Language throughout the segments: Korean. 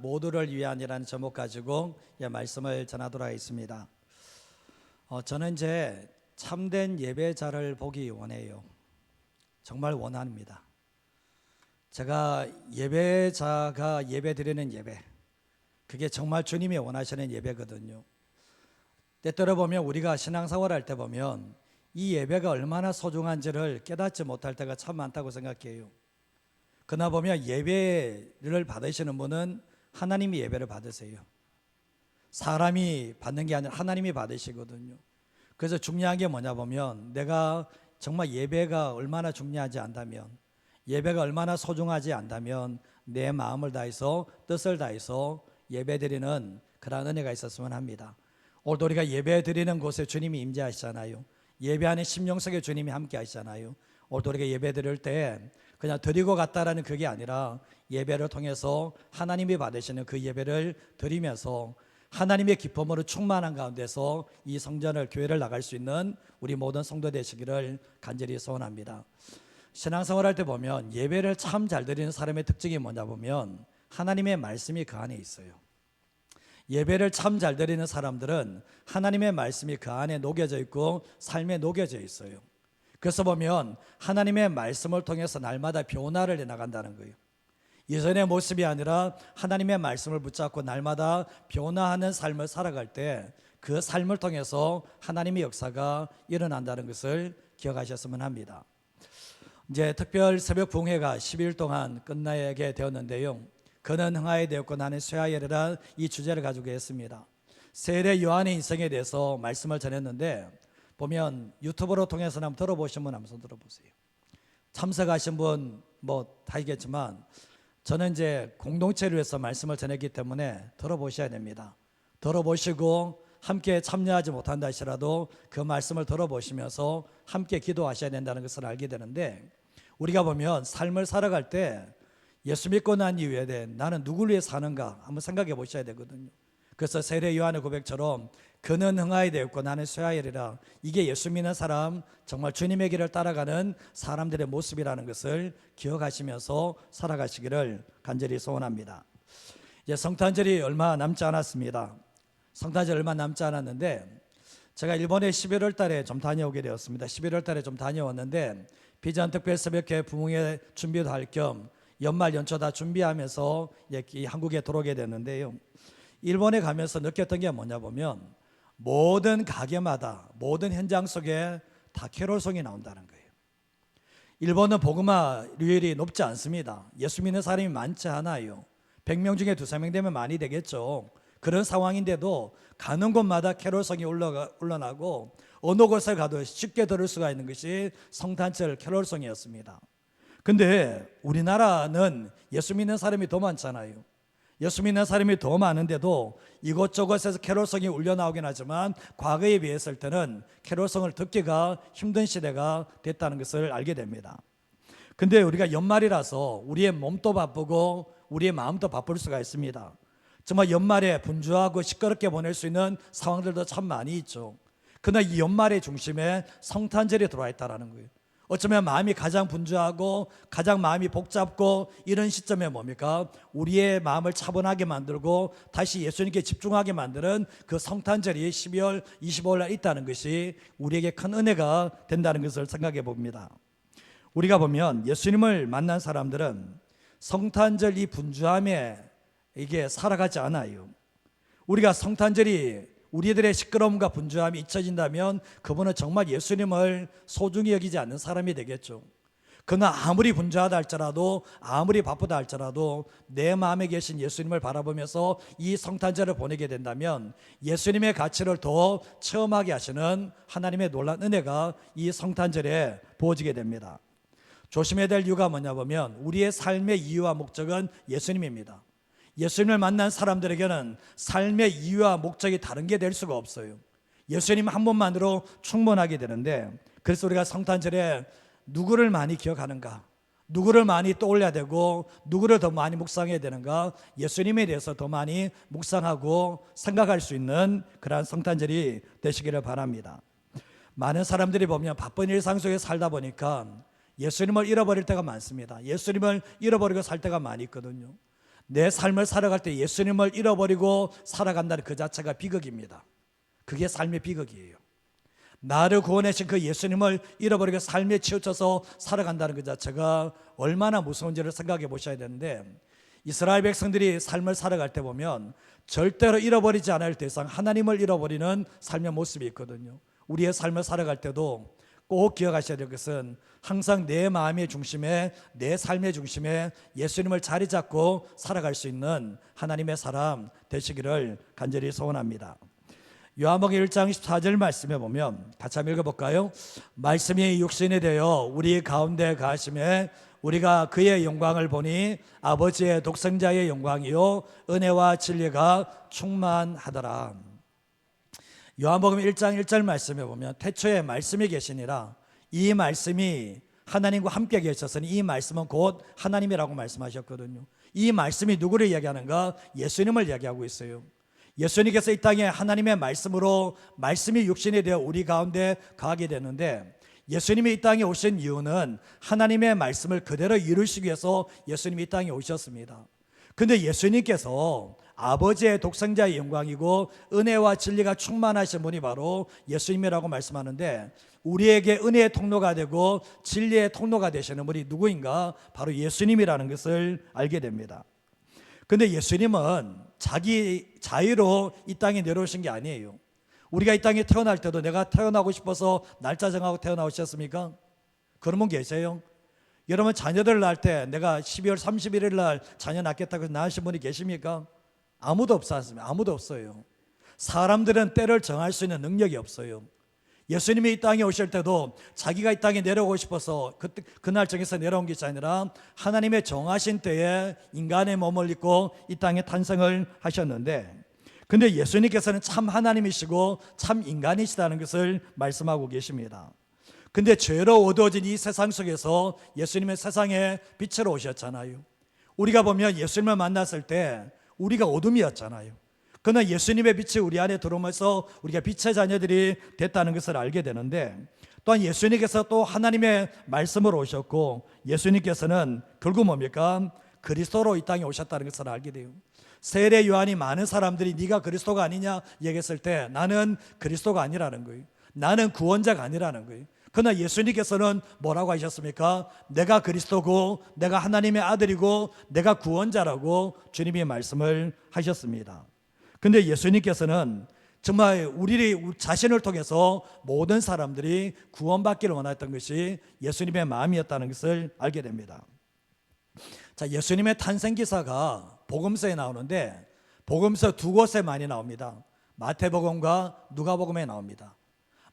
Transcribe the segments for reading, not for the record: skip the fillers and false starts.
모두를 위한이라는 제목 가지고 말씀을 전하도록 하겠습니다. 저는 이제 참된 예배자를 보기 원해요. 정말 원합니다. 제가 예배자가 예배드리는 예배, 그게 정말 주님이 원하시는 예배거든요. 때때로 보면 우리가 신앙생활 할 때 보면 이 예배가 얼마나 소중한지를 깨닫지 못할 때가 참 많다고 생각해요. 그러나 보면 예배를 받으시는 분은 하나님이 예배를 받으세요. 사람이 받는 게 아니라 하나님이 받으시거든요. 그래서 중요한 게 뭐냐 보면 내가 정말 예배가 얼마나 중요하지 않다면, 예배가 얼마나 소중하지 않다면 내 마음을 다해서 뜻을 다해서 예배드리는 그런 은혜가 있었으면 합니다. 오늘도 우리가 예배드리는 곳에 주님이 임재하시잖아요. 예배하는 심령 속에 주님이 함께 하시잖아요. 오늘도 우리가 예배드릴 때 그냥 드리고 갔다라는 그게 아니라 예배를 통해서 하나님이 받으시는 그 예배를 드리면서 하나님의 기쁨으로 충만한 가운데서 이 성전을, 교회를 나갈 수 있는 우리 모든 성도 되시기를 간절히 소원합니다. 신앙생활 할 때 보면 예배를 참 잘 드리는 사람의 특징이 뭐냐 보면 하나님의 말씀이 그 안에 있어요. 예배를 참 잘 드리는 사람들은 하나님의 말씀이 그 안에 녹여져 있고 삶에 녹여져 있어요. 그래서 보면 하나님의 말씀을 통해서 날마다 변화를 해나간다는 거예요. 예전의 모습이 아니라 하나님의 말씀을 붙잡고 날마다 변화하는 삶을 살아갈 때 그 삶을 통해서 하나님의 역사가 일어난다는 것을 기억하셨으면 합니다. 이제 특별 새벽 부흥회가 10일 동안 끝나게 되었는데요. 그는 흥하에 되었고 나는 쇠하여리라, 이 주제를 가지고 했습니다. 세례 요한의 인생에 대해서 말씀을 전했는데 보면 유튜브로 통해서 한번 들어보신 분 한번 들어보세요. 참석하신 분 뭐 다 있겠지만 저는 이제 공동체를 위해서 말씀을 전했기 때문에 들어보셔야 됩니다. 들어보시고 함께 참여하지 못한다 하시라도 그 말씀을 들어보시면서 함께 기도하셔야 된다는 것을 알게 되는데, 우리가 보면 삶을 살아갈 때 예수 믿고 난 이후에 나는 누구를 위해 사는가 한번 생각해 보셔야 되거든요. 그래서 세례 요한의 고백처럼 그는 흥하에 되었고 나는 쇠하여리라, 이게 예수 믿는 사람, 정말 주님의 길을 따라가는 사람들의 모습이라는 것을 기억하시면서 살아가시기를 간절히 소원합니다. 이제 성탄절이 얼마 남지 않았습니다. 성탄절 얼마 남지 않았는데 제가 일본에 11월 달에 좀 다녀오게 되었습니다. 11월 달에 좀 다녀왔는데 비전 특별 새벽회 부흥회 준비도 할 겸 연말 연초 다 준비하면서 한국에 들어오게 됐는데요. 일본에 가면서 느꼈던 게 뭐냐 보면 모든 가게마다, 모든 현장 속에 다 캐롤송이 나온다는 거예요. 일본은 복음화율이 높지 않습니다. 예수 믿는 사람이 많지 않아요. 100명 중에 2-3명 되면 많이 되겠죠. 그런 상황인데도 가는 곳마다 캐롤송이 올라나고 어느 곳에 가도 쉽게 들을 수가 있는 것이 성탄절 캐롤송이었습니다. 근데 우리나라는 예수 믿는 사람이 더 많잖아요. 예수 믿는 사람이 더 많은데도 이곳저곳에서 캐롤송이 울려나오긴 하지만 과거에 비했을 때는 캐롤송을 듣기가 힘든 시대가 됐다는 것을 알게 됩니다. 근데 우리가 연말이라서 우리의 몸도 바쁘고 우리의 마음도 바쁠 수가 있습니다. 정말 연말에 분주하고 시끄럽게 보낼 수 있는 상황들도 참 많이 있죠. 그러나 이 연말의 중심에 성탄절이 들어와 있다는 거예요. 어쩌면 마음이 가장 분주하고 가장 마음이 복잡고 이런 시점에 뭡니까? 우리의 마음을 차분하게 만들고 다시 예수님께 집중하게 만드는 그 성탄절이 12월 25일 날 있다는 것이 우리에게 큰 은혜가 된다는 것을 생각해 봅니다. 우리가 보면 예수님을 만난 사람들은 성탄절 이 분주함에 이게 살아가지 않아요. 우리가 성탄절이 우리들의 시끄러움과 분주함이 잊혀진다면 그분은 정말 예수님을 소중히 여기지 않는 사람이 되겠죠. 그러나 아무리 분주하다 할지라도, 아무리 바쁘다 할지라도 내 마음에 계신 예수님을 바라보면서 이 성탄절을 보내게 된다면 예수님의 가치를 더 체험하게 하시는 하나님의 놀라운 은혜가 이 성탄절에 부어지게 됩니다. 조심해야 될 이유가 뭐냐 보면 우리의 삶의 이유와 목적은 예수님입니다. 예수님을 만난 사람들에게는 삶의 이유와 목적이 다른 게 될 수가 없어요. 예수님 한 분만으로 충분하게 되는데, 그래서 우리가 성탄절에 누구를 많이 기억하는가, 누구를 많이 떠올려야 되고 누구를 더 많이 묵상해야 되는가, 예수님에 대해서 더 많이 묵상하고 생각할 수 있는 그러한 성탄절이 되시기를 바랍니다. 많은 사람들이 보면 바쁜 일상 속에 살다 보니까 예수님을 잃어버릴 때가 많습니다. 예수님을 잃어버리고 살 때가 많이 있거든요. 내 삶을 살아갈 때 예수님을 잃어버리고 살아간다는 그 자체가 비극입니다. 그게 삶의 비극이에요. 나를 구원하신 그 예수님을 잃어버리고 삶에 치우쳐서 살아간다는 그 자체가 얼마나 무서운지를 생각해 보셔야 되는데, 이스라엘 백성들이 삶을 살아갈 때 보면 절대로 잃어버리지 않을 대상 하나님을 잃어버리는 삶의 모습이 있거든요. 우리의 삶을 살아갈 때도 꼭 기억하셔야 될 것은 항상 내 마음의 중심에, 내 삶의 중심에 예수님을 자리 잡고 살아갈 수 있는 하나님의 사람 되시기를 간절히 소원합니다. 요한복음 1장 14절 말씀에 보면 같이 한번 읽어볼까요? 말씀이 육신이 되어 우리 가운데 가심에 우리가 그의 영광을 보니 아버지의 독생자의 영광이요 은혜와 진리가 충만하더라. 요한복음 1장 1절 말씀에 보면 태초에 말씀이 계시니라. 이 말씀이 하나님과 함께 계셨으니 이 말씀은 곧 하나님이라고 말씀하셨거든요. 이 말씀이 누구를 이야기하는가? 예수님을 이야기하고 있어요. 예수님께서 이 땅에 하나님의 말씀으로 말씀이 육신이 되어 우리 가운데 거하게 되는데, 예수님이 이 땅에 오신 이유는 하나님의 말씀을 그대로 이루시기 위해서 예수님이 이 땅에 오셨습니다. 근데 예수님께서 아버지의 독생자의 영광이고 은혜와 진리가 충만하신 분이 바로 예수님이라고 말씀하는데, 우리에게 은혜의 통로가 되고 진리의 통로가 되시는 분이 누구인가? 바로 예수님이라는 것을 알게 됩니다. 근데 예수님은 자기 자유로 이 땅에 내려오신 게 아니에요. 우리가 이 땅에 태어날 때도 내가 태어나고 싶어서 날짜 정하고 태어나오셨습니까? 그런 분 계세요? 여러분 자녀들 낳을 때 내가 12월 31일 날 자녀 낳겠다고 낳으신 분이 계십니까? 아무도 없지 않습니까? 아무도 없어요. 사람들은 때를 정할 수 있는 능력이 없어요. 예수님이 이 땅에 오실 때도 자기가 이 땅에 내려오고 싶어서 그날 정해서 내려온 것이 아니라 하나님의 정하신 때에 인간의 몸을 입고 이 땅에 탄생을 하셨는데, 근데 예수님께서는 참 하나님이시고 참 인간이시다는 것을 말씀하고 계십니다. 근데 죄로 어두워진 이 세상 속에서 예수님은 세상에 빛으로 오셨잖아요. 우리가 보면 예수님을 만났을 때 우리가 어둠이었잖아요. 그러나 예수님의 빛이 우리 안에 들어오면서 우리가 빛의 자녀들이 됐다는 것을 알게 되는데, 또한 예수님께서 또 하나님의 말씀으로 오셨고, 예수님께서는 결국 뭡니까? 그리스도로 이 땅에 오셨다는 것을 알게 돼요. 세례 요한이 많은 사람들이 네가 그리스도가 아니냐 얘기했을 때 나는 그리스도가 아니라는 거예요. 나는 구원자가 아니라는 거예요. 그러나 예수님께서는 뭐라고 하셨습니까? 내가 그리스도고 내가 하나님의 아들이고 내가 구원자라고 주님이 말씀을 하셨습니다. 근데 예수님께서는 정말 우리 자신을 통해서 모든 사람들이 구원받기를 원했던 것이 예수님의 마음이었다는 것을 알게 됩니다. 자, 예수님의 탄생 기사가 복음서에 나오는데 복음서 두 곳에 많이 나옵니다. 마태복음과 누가복음에 나옵니다.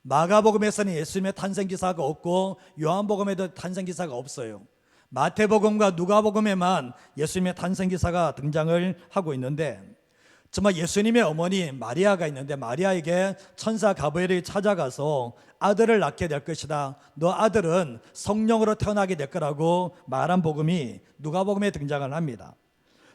마가복음에서는 예수님의 탄생 기사가 없고 요한복음에도 탄생 기사가 없어요. 마태복음과 누가복음에만 예수님의 탄생 기사가 등장을 하고 있는데, 정말 예수님의 어머니 마리아가 있는데 마리아에게 천사 가브리엘이 찾아가서 아들을 낳게 될 것이다. 너 아들은 성령으로 태어나게 될 거라고 말한 복음이 누가복음에 등장을 합니다.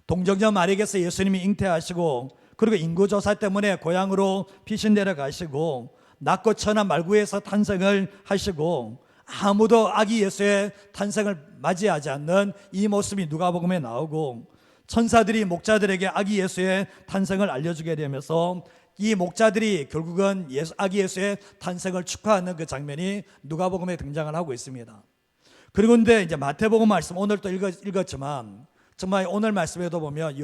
동정녀 마리아께서 예수님이 잉태하시고 그리고 인구조사 때문에 고향으로 피신 내려가시고 낮고 천한 말구에서 탄생을 하시고 아무도 아기 예수의 탄생을 맞이하지 않는 이 모습이 누가복음에 나오고, 천사들이 목자들에게 아기 예수의 탄생을 알려주게 되면서 이 목자들이 결국은 아기 예수의 탄생을 축하하는 그 장면이 누가복음에 등장을 하고 있습니다. 그리고 근데 이제 마태복음 말씀 오늘 또 읽었지만 정말 오늘 말씀에도 보면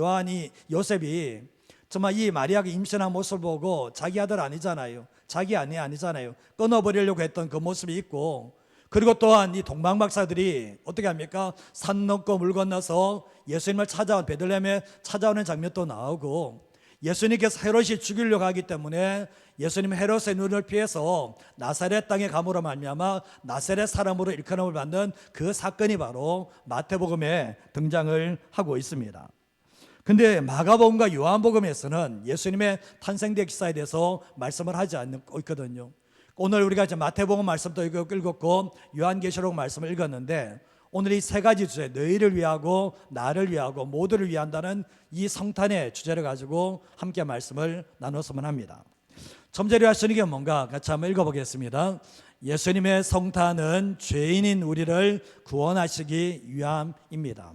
요셉이 정말 이 마리아가 임신한 모습을 보고 자기 아들 아니잖아요. 자기 아니잖아요. 끊어버리려고 했던 그 모습이 있고, 그리고 또한 이 동방박사들이 어떻게 합니까? 산 넘고 물 건너서 예수님을 베들레헴에 찾아오는 장면도 나오고, 예수님께서 헤롯이 죽이려고 하기 때문에 예수님 헤롯의 눈을 피해서 나사렛 땅에 감으로 말미암아 나사렛 사람으로 일컬음을 받는 그 사건이 바로 마태복음에 등장을 하고 있습니다. 근데 마가복음과 요한복음에서는 예수님의 탄생대 기사에 대해서 말씀을 하지 않고 있거든요. 오늘 우리가 이제 마태복음 말씀도 읽었고 요한계시록 말씀을 읽었는데, 오늘 이 세 가지 주제, 너희를 위하고 나를 위하고 모두를 위한다는 이 성탄의 주제를 가지고 함께 말씀을 나눴으면 합니다. 점절이 하시는 게 뭔가 같이 한번 읽어보겠습니다. 예수님의 성탄은 죄인인 우리를 구원하시기 위함입니다.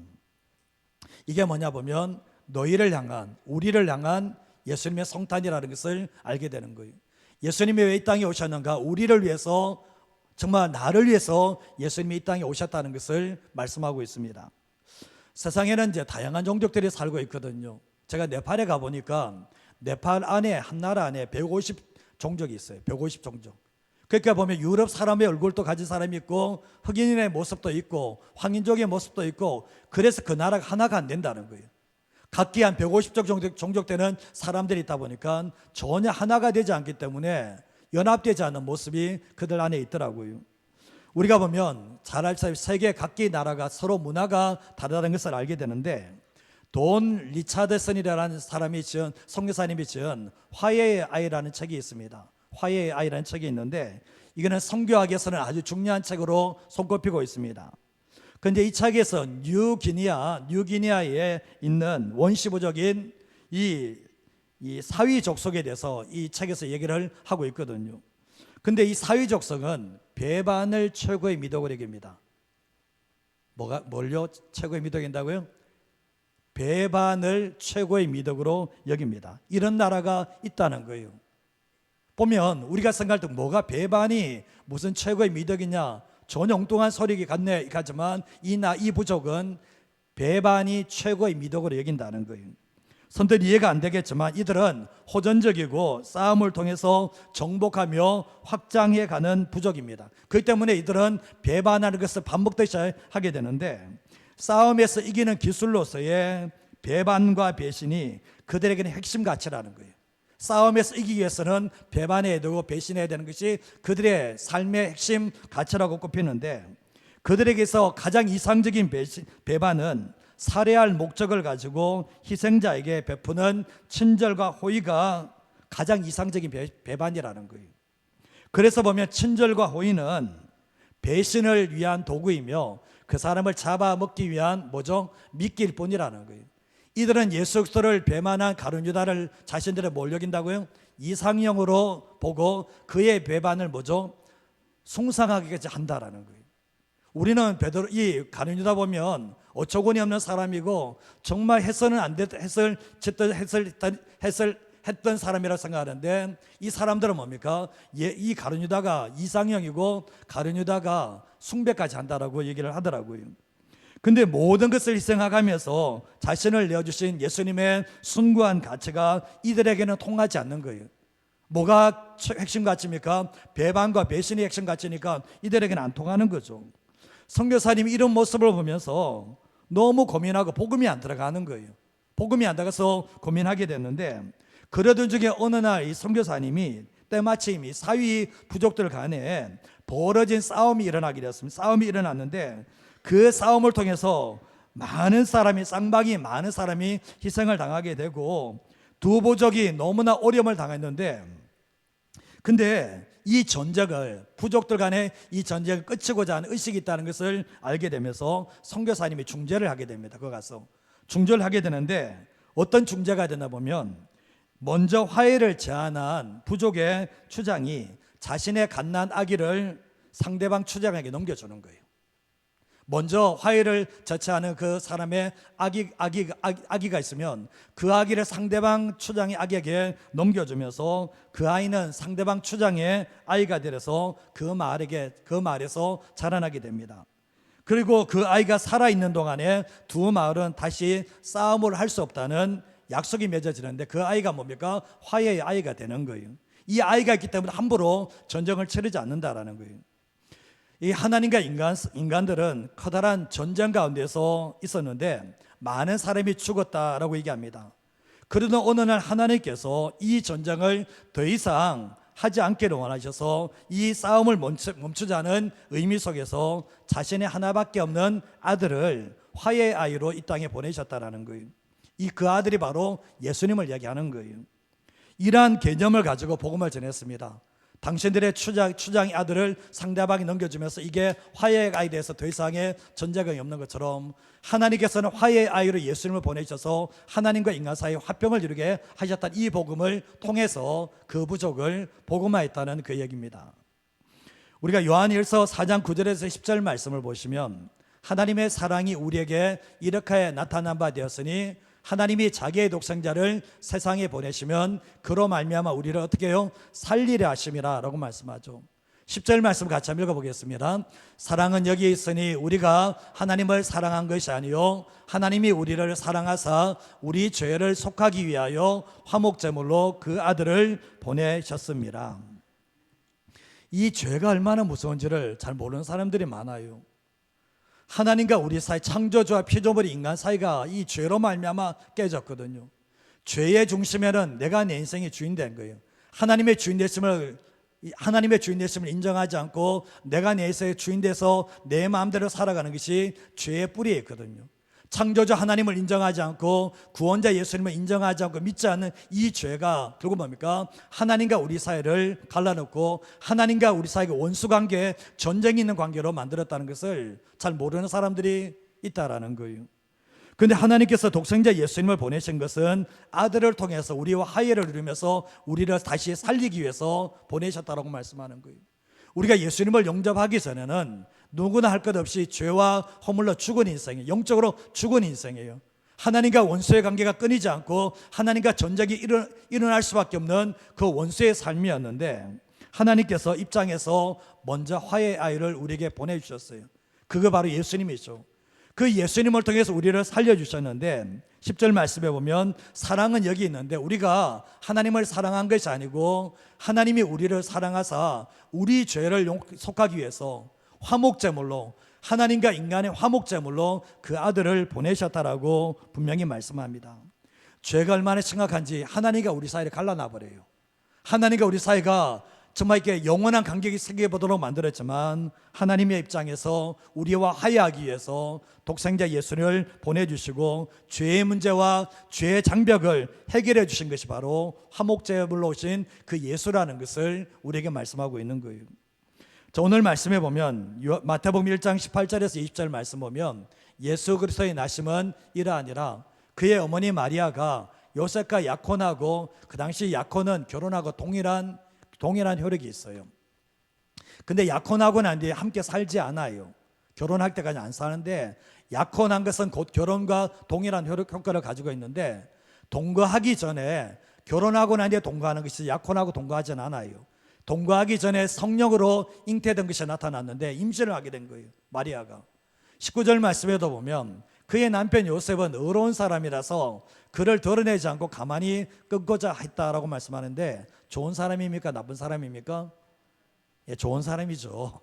이게 뭐냐 보면 너희를 향한, 우리를 향한 예수님의 성탄이라는 것을 알게 되는 거예요. 예수님이 왜 이 땅에 오셨는가? 우리를 위해서, 정말 나를 위해서 예수님이 이 땅에 오셨다는 것을 말씀하고 있습니다. 세상에는 이제 다양한 종족들이 살고 있거든요. 제가 네팔에 가보니까 네팔 안에, 한 나라 안에 150 종족이 있어요. 150 종족. 그러니까 보면 유럽 사람의 얼굴도 가진 사람이 있고, 흑인의 모습도 있고, 황인족의 모습도 있고, 그래서 그 나라가 하나가 안 된다는 거예요. 각기 한 150종 종족 되는 사람들이 있다 보니까 전혀 하나가 되지 않기 때문에 연합되지 않는 모습이 그들 안에 있더라고요. 우리가 보면 잘 알다시피 세계 각기 나라가 서로 문화가 다르다는 것을 알게 되는데, 돈 리차드슨이라는 사람이 지은, 선교사님이 지은 화해의 아이라는 책이 있습니다. 화해의 아이라는 책이 있는데, 이거는 선교학에서는 아주 중요한 책으로 손꼽히고 있습니다. 그런데 이 책에서 뉴기니아에 있는 원시부족인 이 사위 족속에 대해서 이 책에서 얘기를 하고 있거든요. 근데 이 사위 족속은 배반을 최고의 미덕으로 여깁니다. 뭘요? 최고의 미덕이 된다고요? 배반을 최고의 미덕으로 여깁니다. 이런 나라가 있다는 거예요. 보면 우리가 생각할 때 뭐가 배반이 무슨 최고의 미덕이냐, 전혀 엉뚱한 소리가 같지만 이 부족은 배반이 최고의 미덕으로 여긴다는 거예요. 선뜻 이해가 안 되겠지만 이들은 호전적이고 싸움을 통해서 정복하며 확장해가는 부족입니다. 그렇기 때문에 이들은 배반하는 것을 반복되이 하게 되는데, 싸움에서 이기는 기술로서의 배반과 배신이 그들에게는 핵심 가치라는 거예요. 싸움에서 이기기 위해서는 배반해야 되고 배신해야 되는 것이 그들의 삶의 핵심 가치라고 꼽히는데, 그들에게서 가장 이상적인 배반은 살해할 목적을 가지고 희생자에게 베푸는 친절과 호의가 가장 이상적인 배반이라는 거예요. 그래서 보면 친절과 호의는 배신을 위한 도구이며 그 사람을 잡아먹기 위한 미끼일 뿐이라는 거예요. 이들은 예수 그리스도를 배반한 가룟 유다를 자신들의 뭘 여긴다고요? 이상형으로 보고 그의 배반을 숭상하게까지 한다라는 거예요. 우리는 이 가룟 유다 보면 어처구니 없는 사람이고 정말 해서는 안 됐던 했던 사람이라고 생각하는데, 이 사람들은 뭡니까? 이 가룟 유다가 이상형이고 가룟 유다가 숭배까지 한다라고 얘기를 하더라고요. 근데 모든 것을 희생하면서 자신을 내어주신 예수님의 숭고한 가치가 이들에게는 통하지 않는 거예요. 뭐가 핵심 가치입니까? 배반과 배신이 핵심 가치니까 이들에게는 안 통하는 거죠. 선교사님이 이런 모습을 보면서 너무 고민하고 복음이 안 들어가는 거예요. 복음이 안 들어가서 고민하게 됐는데, 그러던 중에 어느 날 이 선교사님이 때마침 이 사위 부족들 간에 벌어진 싸움이 일어나게 되었습니다. 싸움이 일어났는데 그 싸움을 통해서 쌍방이 많은 사람이 희생을 당하게 되고 두 부족이 너무나 어려움을 당했는데, 근데 이 전쟁을, 부족들 간에 이 전쟁을 끝이고자 하는 의식이 있다는 것을 알게 되면서 선교사님이 중재를 하게 됩니다. 거기 가서 중재를 하게 되는데, 어떤 중재가 되나 보면 먼저 화해를 제안한 부족의 추장이 자신의 갓난 아기를 상대방 추장에게 넘겨주는 거예요. 먼저 화해를 자처하는 그 사람의 아기가 있으면 그 아기를 상대방 추장의 아기에게 넘겨주면서 그 아이는 상대방 추장의 아이가 되어서 그 마을에서 자라나게 됩니다. 그리고 그 아이가 살아있는 동안에 두 마을은 다시 싸움을 할 수 없다는 약속이 맺어지는데, 그 아이가 뭡니까? 화해의 아이가 되는 거예요. 이 아이가 있기 때문에 함부로 전쟁을 치르지 않는다라는 거예요. 이 하나님과 인간들은 커다란 전쟁 가운데서 있었는데 많은 사람이 죽었다라고 얘기합니다. 그러던 어느 날 하나님께서 이 전쟁을 더 이상 하지 않기를 원하셔서 이 싸움을 멈추자는 의미 속에서 자신의 하나밖에 없는 아들을 화해의 아이로 이 땅에 보내셨다라는 거예요. 그 아들이 바로 예수님을 이야기하는 거예요. 이러한 개념을 가지고 복음을 전했습니다. 당신들의 추장의 아들을 상대방이 넘겨주면서 이게 화해의 아이에 대해서 더 이상의 전쟁이 없는 것처럼 하나님께서는 화해의 아이로 예수님을 보내셔서 하나님과 인간 사이의 화평을 이루게 하셨다는 이 복음을 통해서 그 부족을 복음화했다는 그 얘기입니다. 우리가 요한일서 4장 9절에서 10절 말씀을 보시면 하나님의 사랑이 우리에게 이렇게 나타난 바 되었으니 하나님이 자기의 독생자를 세상에 보내시면 그로 말미암아 우리를 어떻게 해요? 살리려 하심이라 라고 말씀하죠. 10절 말씀 같이 한번 읽어보겠습니다. 사랑은 여기 있으니 우리가 하나님을 사랑한 것이 아니요 하나님이 우리를 사랑하사 우리 죄를 속하기 위하여 화목제물로 그 아들을 보내셨습니다. 이 죄가 얼마나 무서운지를 잘 모르는 사람들이 많아요. 하나님과 우리 사이, 창조주와 피조물이 인간 사이가 이 죄로 말미암아 깨졌거든요. 죄의 중심에는 내가 내 인생의 주인 된 거예요. 하나님의 주인 됐음을 인정하지 않고 내가 내 인생의 주인 돼서 내 마음대로 살아가는 것이 죄의 뿌리에 있거든요. 창조주 하나님을 인정하지 않고 구원자 예수님을 인정하지 않고 믿지 않는 이 죄가 결국 뭡니까? 하나님과 우리 사이를 갈라놓고 하나님과 우리 사이가 원수관계, 전쟁이 있는 관계로 만들었다는 것을 잘 모르는 사람들이 있다라는 거예요. 그런데 하나님께서 독생자 예수님을 보내신 것은 아들을 통해서 우리와 화해를 이루면서 우리를 다시 살리기 위해서 보내셨다라고 말씀하는 거예요. 우리가 예수님을 영접하기 전에는 누구나 할 것 없이 죄와 허물로 죽은 인생이에요. 영적으로 죽은 인생이에요. 하나님과 원수의 관계가 끊이지 않고 하나님과 전쟁이 일어날 수밖에 없는 그 원수의 삶이었는데 하나님께서 입장에서 먼저 화해의 아이를 우리에게 보내주셨어요. 그거 바로 예수님이죠. 그 예수님을 통해서 우리를 살려주셨는데 10절 말씀에 보면 사랑은 여기 있는데 우리가 하나님을 사랑한 것이 아니고 하나님이 우리를 사랑하사 우리 죄를 속하기 위해서 화목제물로 하나님과 인간의 화목제물로 그 아들을 보내셨다라고 분명히 말씀합니다. 죄가 얼마나 심각한지 하나님과 우리 사이를 갈라놔버려요. 하나님과 우리 사이가 정말 이렇게 영원한 관계가 생겨보도록 만들었지만 하나님의 입장에서 우리와 화해하기 위해서 독생자 예수를 보내주시고 죄의 문제와 죄의 장벽을 해결해 주신 것이 바로 화목제물로 오신 그 예수라는 것을 우리에게 말씀하고 있는 거예요. 자, 오늘 말씀해 보면 마태복음 1장 18절에서 20절 말씀 보면 예수 그리스도의 나심은 이러하니라 그의 어머니 마리아가 요셉과 약혼하고 그 당시 약혼은 결혼하고 동일한 혈육이 있어요. 근데 약혼하고 난 뒤에 함께 살지 않아요. 결혼할 때까지 안 사는데 약혼한 것은 곧 결혼과 동일한 혈육 효과를 가지고 있는데 동거하기 전에 결혼하고 난 뒤에 동거하는 것이 약혼하고 동거하진 않아요. 동거하기 전에 성령으로 잉태된 것이 나타났는데 임신을 하게 된 거예요. 마리아가 19절 말씀에도 보면 그의 남편 요셉은 의로운 사람이라서 그를 드러내지 않고 가만히 끊고자 했다라고 말씀하는데 좋은 사람입니까? 나쁜 사람입니까? 예, 좋은 사람이죠.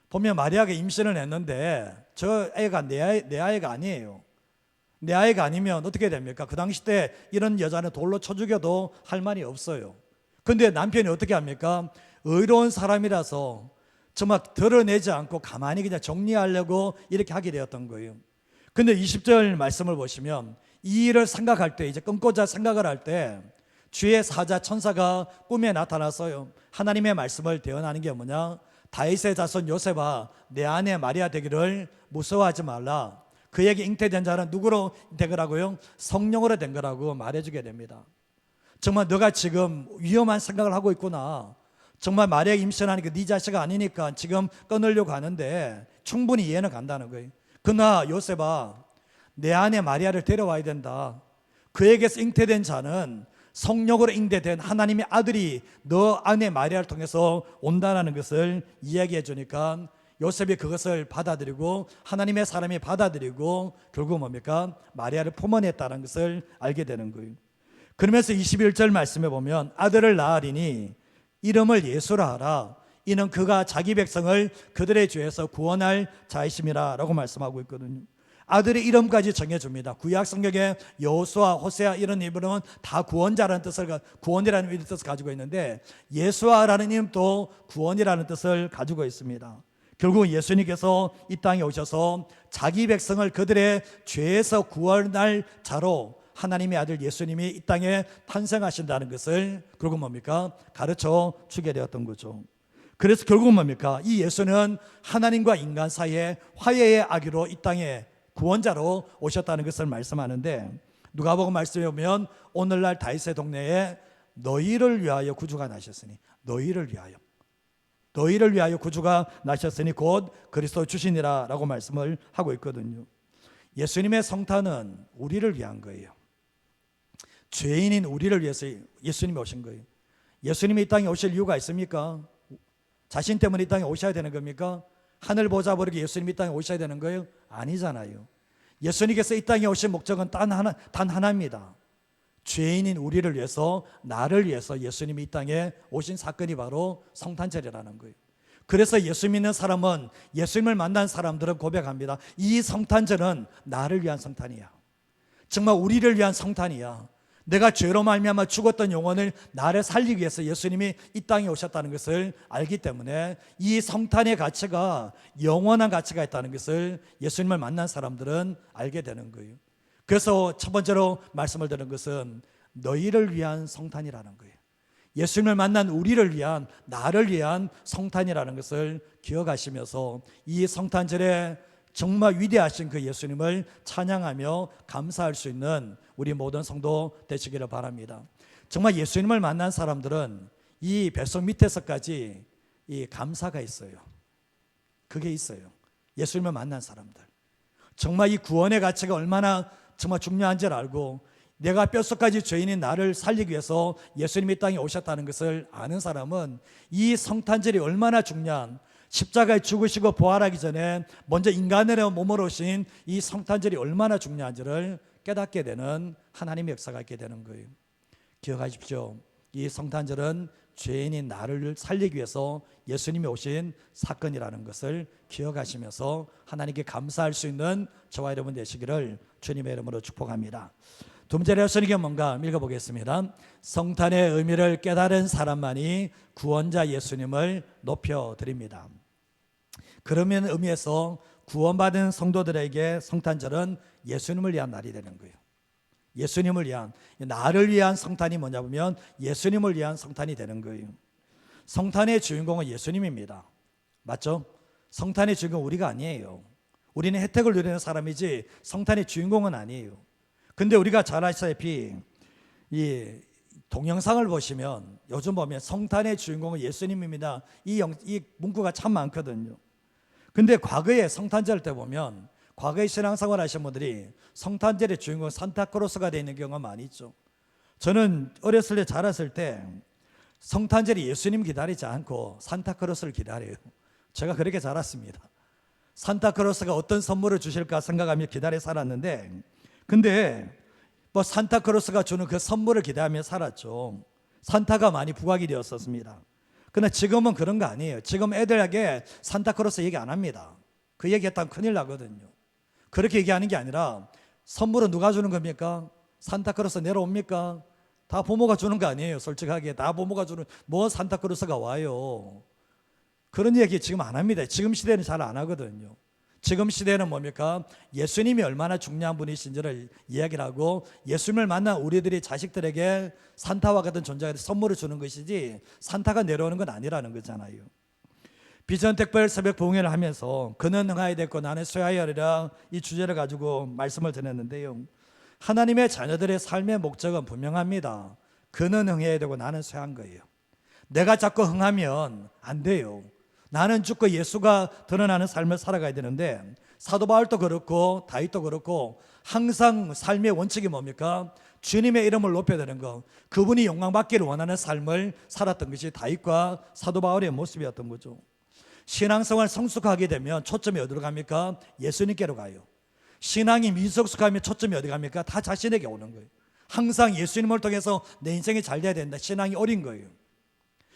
보면 마리아가 임신을 했는데 저 애가 내 아이가 아니에요. 내 아이가 아니면 어떻게 됩니까? 그 당시 때 이런 여자는 돌로 쳐 죽여도 할 말이 없어요. 근데 남편이 어떻게 합니까? 의로운 사람이라서 정말 드러내지 않고 가만히 그냥 정리하려고 이렇게 하게 되었던 거예요. 근데 20절 말씀을 보시면 이 일을 생각할 때 이제 끊고자 생각을 할 때 주의 사자 천사가 꿈에 나타나서요 하나님의 말씀을 대언하는 게 뭐냐? 다윗의 자손 요셉아 내 아내 마리아 되기를 무서워하지 말라. 그에게 잉태된 자는 누구로 된 거라고요? 성령으로 된 거라고 말해주게 됩니다. 정말 너가 지금 위험한 생각을 하고 있구나. 정말 마리아 임신하니까 네 자식 아니니까 지금 끊으려고 하는데 충분히 이해는 간다는 거예요. 그러나 요셉아 내 아내 마리아를 데려와야 된다. 그에게서 잉태된 자는 성령으로 잉태된 하나님의 아들이 너 아내 마리아를 통해서 온다는 것을 이야기해 주니까 요셉이 그것을 받아들이고 하나님의 사람이 받아들이고 결국 뭡니까? 마리아를 품어냈다는 것을 알게 되는 거예요. 그러면서 21절 말씀에 보면 아들을 낳으리니 이름을 예수라 하라. 이는 그가 자기 백성을 그들의 죄에서 구원할 자이심이라 라고 말씀하고 있거든요. 아들의 이름까지 정해줍니다. 구약 성경에 여호수아, 호세아 이런 이름은 다 구원자라는 뜻을 구원이라는 뜻을 가지고 있는데 예수아라는 이름도 구원이라는 뜻을 가지고 있습니다. 결국 예수님께서 이 땅에 오셔서 자기 백성을 그들의 죄에서 구원할 자로 하나님의 아들 예수님이 이 땅에 탄생하신다는 것을 결국 뭡니까? 가르쳐 주게 되었던 거죠. 그래서 결국 뭡니까? 이 예수는 하나님과 인간 사이에 화해의 아기로 이 땅에 구원자로 오셨다는 것을 말씀하는데 누가복음 말씀에 보면 오늘날 다윗의 동네에 너희를 위하여 구주가 나셨으니 너희를 위하여 구주가 나셨으니 곧 그리스도 주시니라 라고 말씀을 하고 있거든요. 예수님의 성탄은 우리를 위한 거예요. 죄인인 우리를 위해서 예수님이 오신 거예요. 예수님이 이 땅에 오실 이유가 있습니까? 자신 때문에 이 땅에 오셔야 되는 겁니까? 하늘 보좌 버리고 예수님이 이 땅에 오셔야 되는 거예요? 아니잖아요. 예수님께서 이 땅에 오신 목적은 단 하나입니다. 죄인인 우리를 위해서, 나를 위해서 예수님이 이 땅에 오신 사건이 바로 성탄절이라는 거예요. 그래서 예수 믿는 사람은, 예수님을 만난 사람들은 고백합니다. 이 성탄절은 나를 위한 성탄이야. 정말 우리를 위한 성탄이야. 내가 죄로 말미암아 죽었던 영혼을 나를 살리기 위해서 예수님이 이 땅에 오셨다는 것을 알기 때문에 이 성탄의 가치가 영원한 가치가 있다는 것을 예수님을 만난 사람들은 알게 되는 거예요. 그래서 첫 번째로 말씀을 드린 것은 너희를 위한 성탄이라는 거예요. 예수님을 만난 우리를 위한, 나를 위한 성탄이라는 것을 기억하시면서 이 성탄절에 정말 위대하신 그 예수님을 찬양하며 감사할 수 있는 우리 모든 성도 되시기를 바랍니다. 정말 예수님을 만난 사람들은 이 뱃속 밑에서까지 이 감사가 있어요. 그게 있어요. 예수님을 만난 사람들. 정말 이 구원의 가치가 얼마나 정말 중요한지를 알고, 내가 뼛속까지 죄인인 나를 살리기 위해서 예수님이 땅에 오셨다는 것을 아는 사람은 이 성탄절이 얼마나 중요한, 십자가에 죽으시고 부활하기 전에 먼저 인간의 몸으로 오신 이 성탄절이 얼마나 중요한지를 깨닫게 되는 하나님의 역사가 있게 되는 거예요. 기억하십시오. 이 성탄절은 죄인인 나를 살리기 위해서 예수님이 오신 사건이라는 것을 기억하시면서 하나님께 감사할 수 있는 저와 여러분 되시기를 주님의 이름으로 축복합니다. 두 번째 레슨이 뭔가 읽어보겠습니다. 성탄의 의미를 깨달은 사람만이 구원자 예수님을 높여드립니다. 그러면 의미에서 구원받은 성도들에게 성탄절은 예수님을 위한 날이 되는 거예요. 예수님을 위한, 나를 위한 성탄이 뭐냐 보면 예수님을 위한 성탄이 되는 거예요. 성탄의 주인공은 예수님입니다. 맞죠? 성탄의 주인공은 우리가 아니에요. 우리는 혜택을 누리는 사람이지 성탄의 주인공은 아니에요. 근데 우리가 잘 아시다시피 이 동영상을 보시면, 요즘 보면 성탄의 주인공은 예수님입니다, 이 문구가 참 많거든요. 근데 과거에 성탄절 때 보면, 과거에 신앙생활 하신 분들이 성탄절의 주인공 산타크로스가 되어 있는 경우가 많이 있죠. 저는 어렸을 때, 자랐을 때 성탄절이 예수님 기다리지 않고 산타크로스를 기다려요. 제가 그렇게 자랐습니다. 산타크로스가 어떤 선물을 주실까 생각하며 기다려 살았는데, 근데 뭐 산타크로스가 주는 그 선물을 기대하며 살았죠. 산타가 많이 부각이 되었었습니다. 그러나 지금은 그런 거 아니에요. 지금 애들에게 산타크로스 얘기 안 합니다. 그 얘기했다면 큰일 나거든요. 그렇게 얘기하는 게 아니라, 선물은 누가 주는 겁니까? 산타크로스 내려옵니까? 다 부모가 주는 거 아니에요. 솔직하게 다 부모가 주는, 뭐 산타크로스가 와요. 그런 얘기 지금 안 합니다. 지금 시대는 잘 안 하거든요. 지금 시대는 뭡니까? 예수님이 얼마나 중요한 분이신지를 이야기를 하고, 예수님을 만난 우리들이 자식들에게 산타와 같은 존재가 선물을 주는 것이지 산타가 내려오는 건 아니라는 거잖아요. 비전특별 새벽 부흥회를 하면서 그는 흥하여야 됐고 나는 쇠하여야 하리라, 이 주제를 가지고 말씀을 드렸는데요, 하나님의 자녀들의 삶의 목적은 분명합니다. 그는 흥해야 되고 나는 쇠한 거예요. 내가 자꾸 흥하면 안 돼요. 나는 죽고 예수가 드러나는 삶을 살아가야 되는데, 사도 바울도 그렇고 다윗도 그렇고 항상 삶의 원칙이 뭡니까? 주님의 이름을 높여야 되는 것, 그분이 영광받기를 원하는 삶을 살았던 것이 다윗과 사도 바울의 모습이었던 거죠. 신앙생활 성숙하게 되면 초점이 어디로 갑니까? 예수님께로 가요. 신앙이 미성숙하면 초점이 어디 갑니까? 다 자신에게 오는 거예요. 항상 예수님을 통해서 내 인생이 잘 돼야 된다. 신앙이 어린 거예요.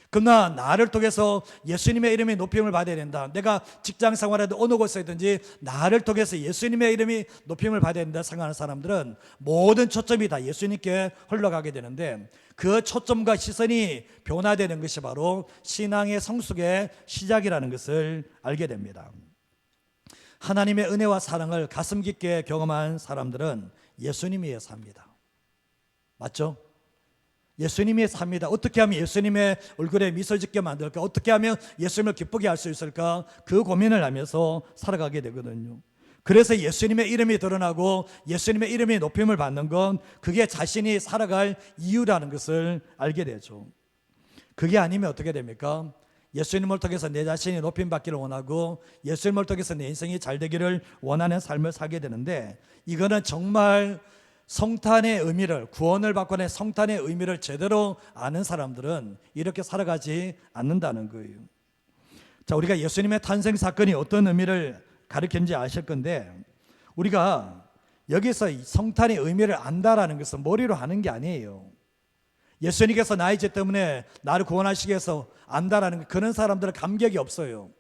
그러나 나를 통해서 예수님의 이름이 높임을 받아야 된다. 내가 직장 생활에도 어느 곳에든지 나를 통해서 예수님의 이름이 높임을 받아야 된다 생각하는 사람들은 모든 초점이 다 예수님께 흘러가게 되는데, 그 초점과 시선이 변화되는 것이 바로 신앙의 성숙의 시작이라는 것을 알게 됩니다. 하나님의 은혜와 사랑을 가슴 깊게 경험한 사람들은 예수님 위에 삽니다. 맞죠? 예수님이 삽니다. 어떻게 하면 예수님의 얼굴에 미소 짓게 만들까? 어떻게 하면 예수님을 기쁘게 할 수 있을까? 그 고민을 하면서 살아가게 되거든요. 그래서 예수님의 이름이 드러나고 예수님의 이름이 높임을 받는 건 그게 자신이 살아갈 이유라는 것을 알게 되죠. 그게 아니면 어떻게 됩니까? 예수님을 통해서 내 자신이 높임 받기를 원하고 예수님을 통해서 내 인생이 잘 되기를 원하는 삶을 살게 되는데, 이거는 정말 성탄의 의미를, 구원을 받고 난 성탄의 의미를 제대로 아는 사람들은 이렇게 살아가지 않는다는 거예요. 자, 우리가 예수님의 탄생 사건이 어떤 의미를 가르치는지 아실 건데, 우리가 여기서 성탄의 의미를 안다라는 것은 머리로 하는 게 아니에요. 예수님께서 나의 죄 때문에 나를 구원하시기 위해서 안다라는 것, 그런 사람들은 감격이 없어요.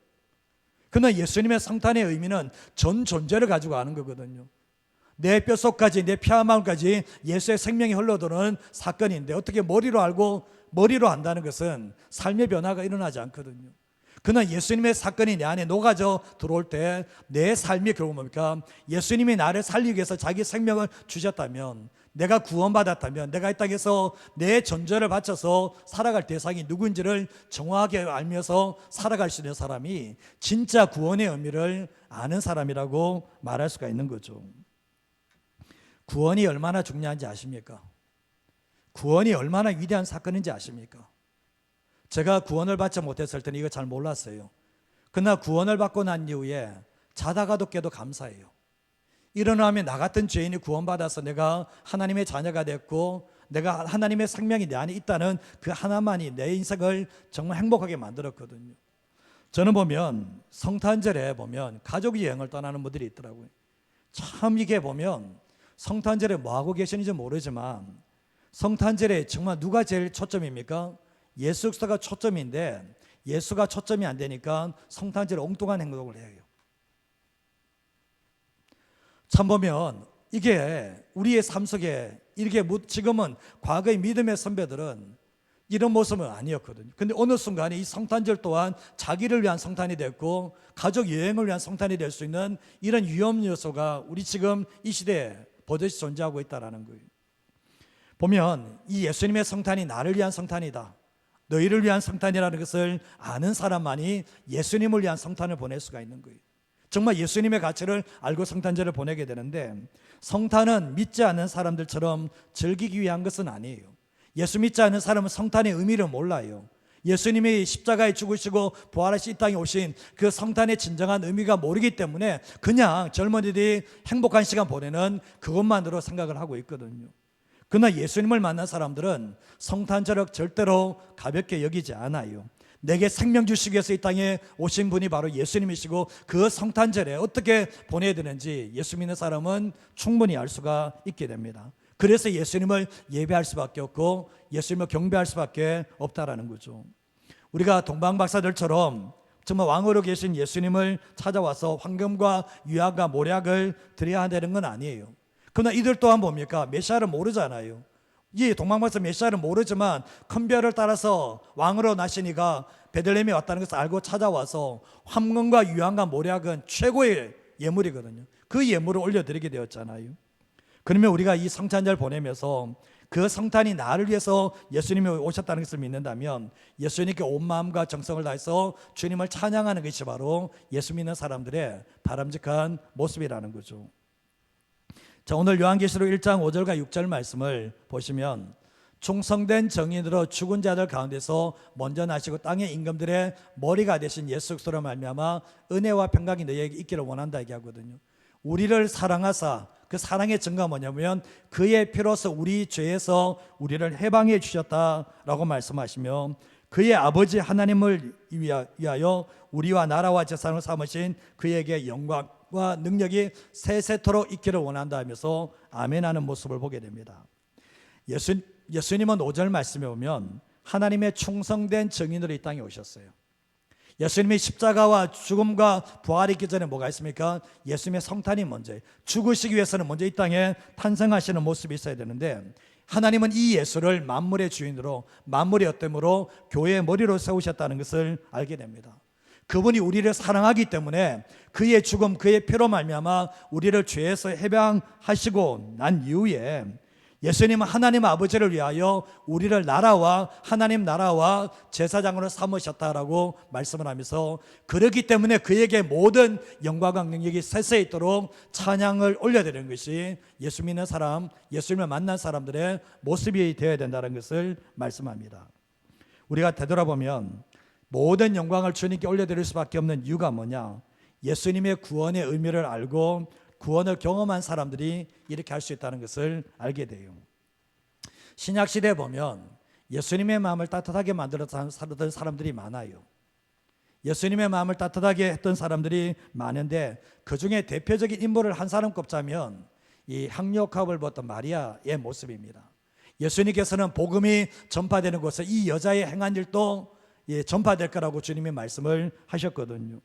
그러나 예수님의 성탄의 의미는 전 존재를 가지고 아는 거거든요. 내 뼛속까지, 내 피와 마음까지 예수의 생명이 흘러드는 사건인데, 어떻게 머리로 알고 머리로 안다는 것은 삶의 변화가 일어나지 않거든요. 그러나 예수님의 사건이 내 안에 녹아져 들어올 때 내 삶이 결국 뭡니까? 예수님이 나를 살리기 위해서 자기 생명을 주셨다면, 내가 구원받았다면, 내가 이 땅에서 내 존재를 바쳐서 살아갈 대상이 누구인지를 정확하게 알면서 살아갈 수 있는 사람이 진짜 구원의 의미를 아는 사람이라고 말할 수가 있는 거죠. 구원이 얼마나 중요한지 아십니까? 구원이 얼마나 위대한 사건인지 아십니까? 제가 구원을 받지 못했을 때는 이거 잘 몰랐어요. 그러나 구원을 받고 난 이후에 자다가도 깨도 감사해요. 일어나면 나 같은 죄인이 구원받아서 내가 하나님의 자녀가 됐고, 내가 하나님의 생명이 내 안에 있다는 그 하나만이 내 인생을 정말 행복하게 만들었거든요. 저는 보면 성탄절에 보면 가족 여행을 떠나는 분들이 있더라고요. 참 이게 보면 성탄절에 뭐하고 계시는지 모르지만, 성탄절에 정말 누가 제일 초점입니까? 예수 그리스도가 초점인데, 예수가 초점이 안 되니까 성탄절에 엉뚱한 행동을 해요. 참 보면 이게 우리의 삶 속에, 이렇게 지금은 과거의 믿음의 선배들은 이런 모습은 아니었거든요. 근데 어느 순간에 이 성탄절 또한 자기를 위한 성탄이 됐고, 가족 여행을 위한 성탄이 될 수 있는 이런 위험 요소가 우리 지금 이 시대에 버젓이 존재하고 있다는 거예요. 보면 이 예수님의 성탄이 나를 위한 성탄이다, 너희를 위한 성탄이라는 것을 아는 사람만이 예수님을 위한 성탄을 보낼 수가 있는 거예요. 정말 예수님의 가치를 알고 성탄절을 보내게 되는데, 성탄은 믿지 않는 사람들처럼 즐기기 위한 것은 아니에요. 예수 믿지 않는 사람은 성탄의 의미를 몰라요. 예수님이 십자가에 죽으시고 부활하시 이 땅에 오신 그 성탄의 진정한 의미가 모르기 때문에 그냥 젊은이들이 행복한 시간 보내는 그것만으로 생각을 하고 있거든요. 그러나 예수님을 만난 사람들은 성탄절을 절대로 가볍게 여기지 않아요. 내게 생명 주시기 위해서 이 땅에 오신 분이 바로 예수님이시고, 그 성탄절에 어떻게 보내야 되는지 예수 믿는 사람은 충분히 알 수가 있게 됩니다. 그래서 예수님을 예배할 수밖에 없고 예수님을 경배할 수밖에 없다라는 거죠. 우리가 동방박사들처럼 정말 왕으로 계신 예수님을 찾아와서 황금과 유향과 모략을 드려야 한다는 건 아니에요. 그러나 이들 또한 뭡니까? 메시아를 모르잖아요. 이 동방박사 메시아를 모르지만 큰 별을 따라서 왕으로 나시니가 베들레헴에 왔다는 것을 알고 찾아와서 황금과 유향과 모략은 최고의 예물이거든요. 그 예물을 올려드리게 되었잖아요. 그러면 우리가 이 성탄절 보내면서 그 성탄이 나를 위해서 예수님이 오셨다는 것을 믿는다면, 예수님께 온 마음과 정성을 다해서 주님을 찬양하는 것이 바로 예수 믿는 사람들의 바람직한 모습이라는 거죠. 자, 오늘 요한계시록 1장 5절과 6절 말씀을 보시면, 충성된 정인으로 죽은 자들 가운데서 먼저 나시고 땅의 임금들의 머리가 되신 예수 그리스도로 말미암아 은혜와 평강이 너희에게 있기를 원한다 얘기하거든요. 우리를 사랑하사, 그 사랑의 증거가 뭐냐면 그의 피로서 우리 죄에서 우리를 해방해 주셨다라고 말씀하시며, 그의 아버지 하나님을 위하여 우리와 나라와 재산을 삼으신 그에게 영광과 능력이 세세토록 있기를 원한다 하면서 아멘하는 모습을 보게 됩니다. 예수님은 5절 말씀에 보면 하나님의 충성된 증인으로 이 땅에 오셨어요. 예수님이 십자가와 죽음과 부활이 있기 전에 뭐가 있습니까? 예수님의 성탄이 먼저예요. 죽으시기 위해서는 먼저 이 땅에 탄생하시는 모습이 있어야 되는데, 하나님은 이 예수를 만물의 주인으로, 만물의 어됨으로 교회의 머리로 세우셨다는 것을 알게 됩니다. 그분이 우리를 사랑하기 때문에 그의 죽음, 그의 피로 말미암아 우리를 죄에서 해방하시고 난 이후에 예수님은 하나님 아버지를 위하여 우리를 나라와 하나님 나라와 제사장으로 삼으셨다라고 말씀을 하면서, 그렇기 때문에 그에게 모든 영광과 능력이 세세 있도록 찬양을 올려드리는 것이 예수 믿는 사람, 예수님을 만난 사람들의 모습이 되어야 된다는 것을 말씀합니다. 우리가 되돌아보면 모든 영광을 주님께 올려드릴 수밖에 없는 이유가 뭐냐? 예수님의 구원의 의미를 알고 구원을 경험한 사람들이 이렇게 할 수 있다는 것을 알게 돼요. 신약 시대에 보면 예수님의 마음을 따뜻하게 만들었던 사람들이 많아요. 예수님의 마음을 따뜻하게 했던 사람들이 많은데 그 중에 대표적인 인물을 한 사람 꼽자면 이 향료컵을 벗던 마리아의 모습입니다. 예수님께서는 복음이 전파되는 곳에 이 여자의 행한 일도 전파될 거라고 주님이 말씀을 하셨거든요.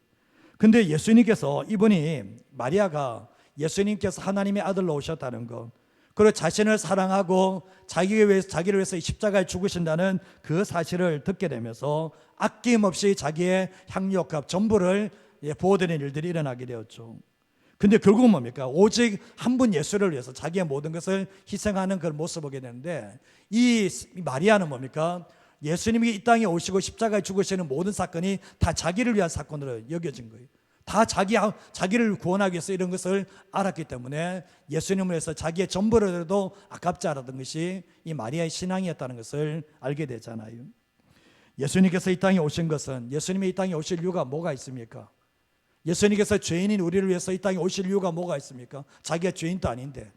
근데 예수님께서 이분이 마리아가 예수님께서 하나님의 아들로 오셨다는 것, 그리고 자신을 사랑하고 자기를 위해서 십자가에 죽으신다는 그 사실을 듣게 되면서 아낌없이 자기의 향료값 전부를 부어드리는 일들이 일어나게 되었죠. 근데 결국은 뭡니까? 오직 한 분 예수를 위해서 자기의 모든 것을 희생하는 그런 모습을 보게 되는데, 이 마리아는 뭡니까? 예수님이 이 땅에 오시고 십자가에 죽으시는 모든 사건이 다 자기를 위한 사건으로 여겨진 거예요. 다 자기를 구원하기 위해서 이런 것을 알았기 때문에 예수님을 위해서 자기의 전부를 해도 아깝지 않았던 것이 이 마리아의 신앙이었다는 것을 알게 되잖아요. 예수님께서 이 땅에 오신 것은, 예수님이 이 땅에 오실 이유가 뭐가 있습니까? 예수님께서 죄인인 우리를 위해서 이 땅에 오실 이유가 뭐가 있습니까? 자기가 죄인도 아닌데.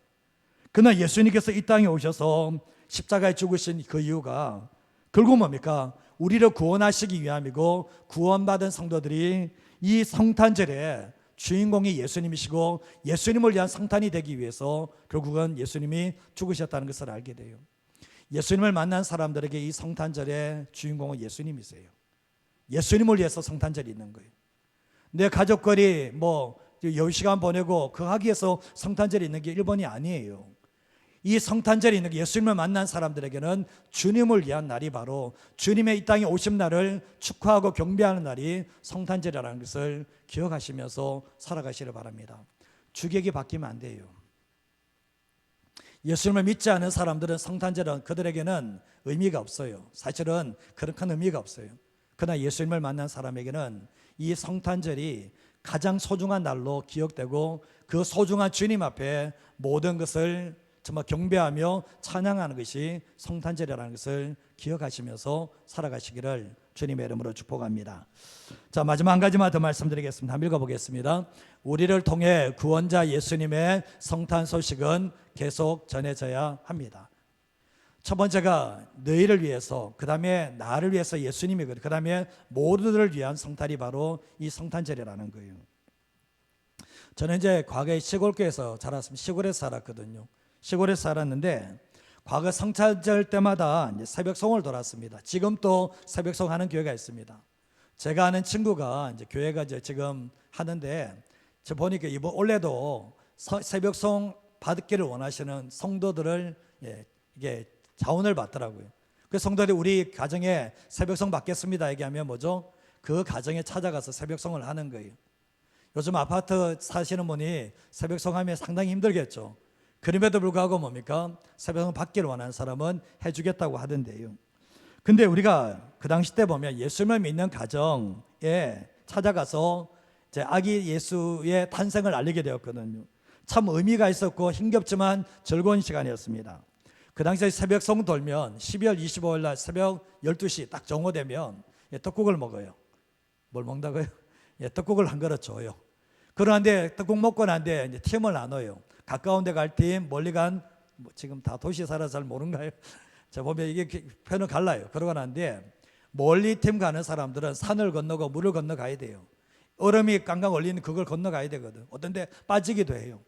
그러나 예수님께서 이 땅에 오셔서 십자가에 죽으신 그 이유가 결국 뭡니까? 우리를 구원하시기 위함이고, 구원받은 성도들이 이 성탄절에 주인공이 예수님이시고 예수님을 위한 성탄이 되기 위해서 결국은 예수님이 죽으셨다는 것을 알게 돼요. 예수님을 만난 사람들에게 이 성탄절의 주인공은 예수님이세요. 예수님을 위해서 성탄절이 있는 거예요. 내 가족끼리 여유시간 보내고 그 하기 위해서 성탄절이 있는 게 일본이 아니에요. 이 성탄절이 있는 게 예수님을 만난 사람들에게는 주님을 위한 날이 바로 주님의 이 땅에 오신 날을 축하하고 경배하는 날이 성탄절이라는 것을 기억하시면서 살아가시길 바랍니다. 주객이 바뀌면 안 돼요. 예수님을 믿지 않은 사람들은 성탄절은 그들에게는 의미가 없어요. 사실은 그런 큰 의미가 없어요. 그러나 예수님을 만난 사람에게는 이 성탄절이 가장 소중한 날로 기억되고, 그 소중한 주님 앞에 모든 것을 정말 경배하며 찬양하는 것이 성탄절이라는 것을 기억하시면서 살아가시기를 주님의 이름으로 축복합니다. 자, 마지막 한 가지만 더 말씀드리겠습니다. 한번 읽어보겠습니다. 우리를 통해 구원자 예수님의 성탄 소식은 계속 전해져야 합니다. 첫 번째가 너희를 위해서, 그 다음에 나를 위해서 예수님이거든요. 그 다음에 모두들을 위한 성탄이 바로 이 성탄절이라는 거예요. 저는 이제 과거에 시골교회에서 자랐습니다. 시골에서 살았거든요. 시골에서 살았는데 과거 성탄절 때마다 이제 새벽송을 돌았습니다. 지금 또 새벽송 하는 교회가 있습니다. 제가 아는 친구가 이제 교회가 이제 지금 하는데, 저 보니까 올해도 새벽송 받기를 원하시는 성도들을 이게 자원을 받더라고요. 그 성도들이 우리 가정에 새벽송 받겠습니다 얘기하면 뭐죠? 그 가정에 찾아가서 새벽송을 하는 거예요. 요즘 아파트 사시는 분이 새벽송 하면 상당히 힘들겠죠. 그럼에도 불구하고 뭡니까? 새벽송 받기를 원하는 사람은 해주겠다고 하던데요. 근데 우리가 그 당시 때 보면 예수님을 믿는 가정에 찾아가서 이제 아기 예수의 탄생을 알리게 되었거든요. 참 의미가 있었고 힘겹지만 즐거운 시간이었습니다. 그 당시에 새벽송 돌면 12월 25일 날 새벽 12시 딱 정오되면 떡국을 먹어요. 뭘 먹는다고요? 떡국을 한 그릇 줘요. 그런데 떡국 먹고 난 뒤에 이제 팀을 나눠요. 가까운 데 갈 팀, 멀리 지금 다 도시에 살아서 잘 모르는가요? 제가 보면 이게 편을 갈라요. 그러고 난 뒤에 멀리 팀 가는 사람들은 산을 건너고 물을 건너가야 돼요. 얼음이 깡깡 얼리는 그걸 건너가야 되거든. 어떤 데 빠지기도 해요.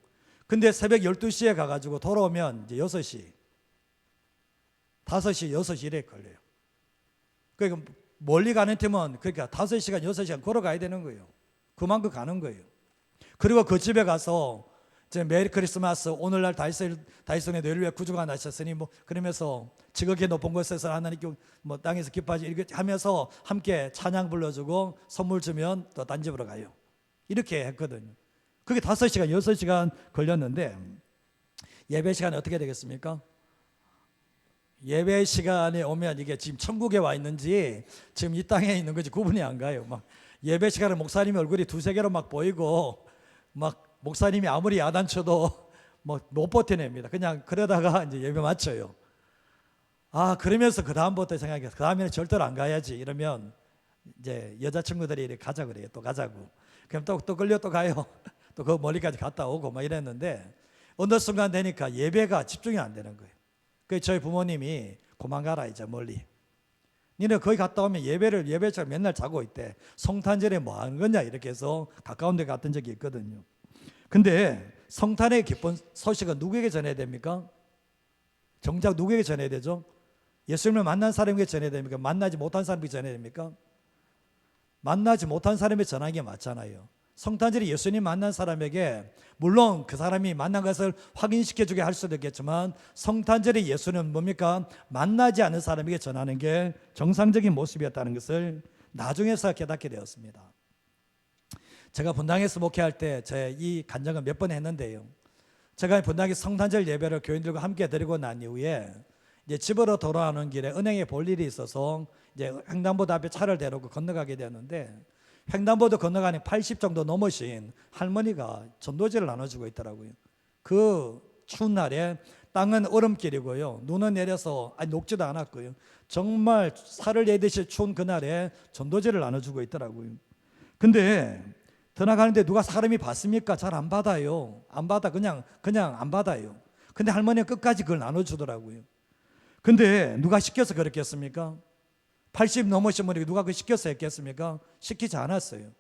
근데 새벽 12시에 가가지고 돌아오면 이제 6시, 5시, 6시 이래 걸려요. 그러니까 멀리 가는 팀은 그러니까 5시간, 6시간 걸어가야 되는 거예요. 그만큼 가는 거예요. 그리고 그 집에 가서 이제 메리 크리스마스, 오늘날 다이슨의 너희를 위해 구주가 나셨으니 그러면서 지극히 높은 곳에서 하나님께 땅에서 기뻐하지 이렇게 하면서 함께 찬양 불러주고 선물 주면 또 딴 집으로 가요. 이렇게 했거든요. 그게 5시간, 6시간 걸렸는데 예배 시간이 어떻게 되겠습니까? 예배 시간에 오면 이게 지금 천국에 와 있는지 지금 이 땅에 있는 건지 구분이 안 가요. 막 예배 시간에 목사님 얼굴이 두세 개로 막 보이고 막 목사님이 아무리 야단쳐도 못 버텨냅니다. 그냥 그러다가 이제 예배 마쳐요. 그러면서 그 다음부터 생각해서 그 다음에는 절대로 안 가야지 이러면 이제 여자친구들이 이렇게 가자 그래요. 또 가자고. 그럼 또 끌려 또 가요. 또 그 멀리까지 갔다 오고 막 이랬는데 어느 순간 되니까 예배가 집중이 안 되는 거예요. 그래서 저희 부모님이 그만 가라 이제 멀리. 니네 거기 갔다 오면 예배처럼 맨날 자고 있대. 성탄절에 뭐 하는 거냐 이렇게 해서 가까운 데 갔던 적이 있거든요. 근데 성탄의 기쁜 소식은 누구에게 전해야 됩니까? 정작 누구에게 전해야 되죠? 예수님을 만난 사람에게 전해야 됩니까? 만나지 못한 사람에게 전해야 됩니까? 만나지 못한 사람에게 전하는 게 맞잖아요. 성탄절에 예수님 만난 사람에게 물론 그 사람이 만난 것을 확인시켜주게 할 수도 있겠지만 성탄절에 예수는 뭡니까? 만나지 않은 사람에게 전하는 게 정상적인 모습이었다는 것을 나중에서 깨닫게 되었습니다. 제가 분당에서 목회할 때 제 이 간증을 몇 번 했는데요. 제가 분당에 성탄절 예배를 교인들과 함께 드리고 난 이후에 이제 집으로 돌아오는 길에 은행에 볼 일이 있어서 이제 횡단보도 앞에 차를 대놓고 건너가게 되었는데 횡단보도 건너가니 80 정도 넘으신 할머니가 전도지를 나눠주고 있더라고요. 그 추운 날에 땅은 얼음길이고요. 눈은 내려서 녹지도 않았고요. 정말 살을 내듯이 추운 그날에 전도지를 나눠주고 있더라고요. 근데 들어가는데 누가 사람이 받습니까? 잘 안 받아요. 안 받아. 그냥 안 받아요. 근데 할머니가 끝까지 그걸 나눠주더라고요. 근데 누가 시켜서 그랬겠습니까? 80 넘으신 분이 누가 그 시켜서 했겠습니까? 시키지 않았어요.